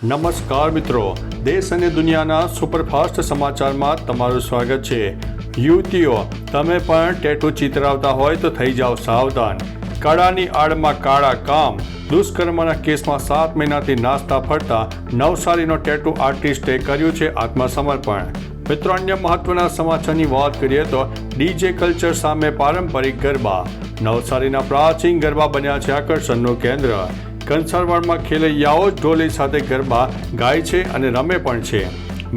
નમસ્કાર મિત્રો, દેશ અને દુનિયાના સુપરફાસ્ટ સમાચારમાં તમારું સ્વાગત છે। યુવતીઓ, તમે પણ ટેટુ ચિતરાવતા હોય તો થઈ જાઓ સાવધાન। કાળાની આડમાં કાળા કામ, દુષ્કર્મના કેસમાં 7 મહિનાથી નાસ્તા ફરતા નવસારીનો ટેટુ આર્ટિસ્ટે કર્યું છે આત્મસમર્પણ। મિત્રો, અન્ય મહત્વના સમાચારની વાત કરીએ તો ડીજે કલ્ચર સામે પારંપરિક ગરબા। નવસારીના પ્રાચીન ગરબા બન્યા છે આકર્ષણનું કેન્દ્ર। કંસારવાડમાં ખેલૈયાઓ જ ઢોલી સાથે ગરબા ગાય છે અને રમે પણ છે।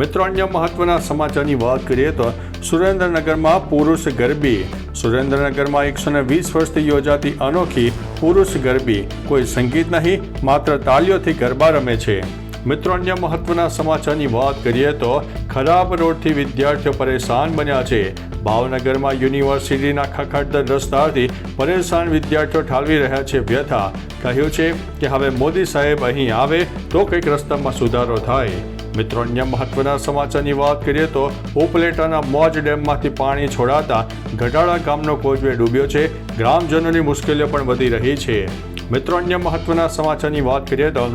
મિત્રો, અન્ય મહત્વના સમાચારની વાત કરીએ તો સુરેન્દ્રનગરમાં પુરુષ ગરબી। સુરેન્દ્રનગરમાં 120 વર્ષથી યોજાતી અનોખી પુરુષ ગરબી કોઈ સંગીત નહીં, માત્ર તાળીઓથી ગરબા રમે છે। મિત્રો, અન્ય મહત્વના સમાચારની વાત કરીએ તો ખરાબ રોડથી વિદ્યાર્થીઓ પરેશાન બન્યા છે। ભાવનગરમાં યુનિવર્સિટીના ખખડતર રસ્તાથી પરેશાન વિદ્યાર્થીઓ ઠાલવી રહ્યા છે વ્યથા। કહ્યું છે કે હવે મોદી સાહેબ અહીં આવે તો કંઈક રસ્તામાં સુધારો થાય। મિત્રો, અન્ય મહત્વના સમાચારની વાત કરીએ તો ઉપલેટાના મોજ ડેમમાંથી પાણી છોડાતા ગઢાળા ગામનો કોઝવે ડૂબ્યો છે। ગ્રામજનોની મુશ્કેલીઓ પણ વધી રહી છે। મિત્રો, અન્ય મહત્વના સમાચારની વાત કરીએ તો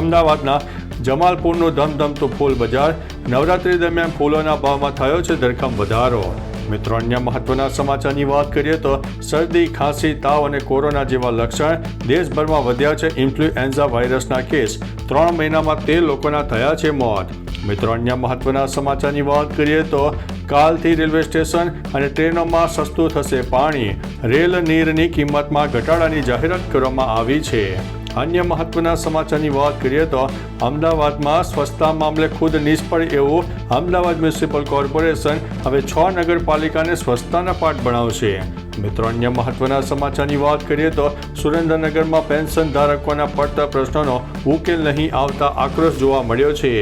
અમદાવાદના જમાલપુરનું ધમધમતું ફૂલ બજાર। નવરાત્રી દરમિયાન ફૂલોના ભાવમાં થયો છે ધરખમ વધારો। મિત્રો, અન્ય મહત્વના સમાચારની વાત કરીએ તો શરદી, ખાંસી, તાવ અને કોરોના જેવા લક્ષણ દેશભરમાં વધ્યા છે। ઇન્ફ્લુએન્ઝા વાયરસના કેસ 3 મહિનામાં 13 લોકોના થયા છે મોત। મિત્રો, અન્ય મહત્વના સમાચારની વાત કરીએ તો કાલથી રેલવે સ્ટેશન અને ટ્રેનોમાં સસ્તું થશે પાણી। રેલ નીરની કિંમતમાં ઘટાડાની જાહેરાત કરવામાં આવી છે। અન્ય મહત્વના સમાચારની વાત કરીએ તો અમદાવાદમાં સ્વચ્છતા મામલે ખુદ નિષ્ફળ એવું અમદાવાદ મ્યુનિસિપલ કોર્પોરેશન હવે 6 નગરપાલિકાને સ્વચ્છતાના પાઠ ભણાવશે। મિત્રો, અન્ય મહત્વના સમાચારની વાત કરીએ તો સુરેન્દ્રનગરમાં પેન્શન ધારકોના પડતા પ્રશ્નોનો ઉકેલ નહીં આવતા આક્રોશ જોવા મળ્યો છે।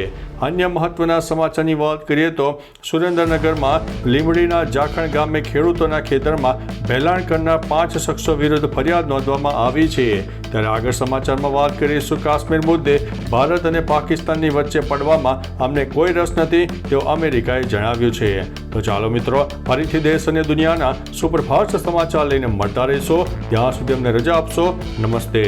અન્ય મહત્વના સમાચારની વાત કરીએ તો સુરેન્દ્રનગરમાં લીંબડીના જાખણ ગામે ખેડૂતોના ખેતરમાં ભેલાણ કરનાર 5 શખ્સો વિરુદ્ધ ફરિયાદ નોંધવામાં આવી છે। ત્યારે આગળ સમાચારમાં વાત કરીશું કાશ્મીર મુદ્દે ભારત અને પાકિસ્તાનની વચ્ચે પડવામાં અમને કોઈ રસ નથી તેવું અમેરિકાએ જણાવ્યું છે। તો ચાલો મિત્રો, ફરીથી દેશ અને દુનિયાના સુપરફાસ્ટ સમાચાર લઈને મળતા રહીશો। ત્યાં સુધી અમને રજા આપશો। નમસ્તે।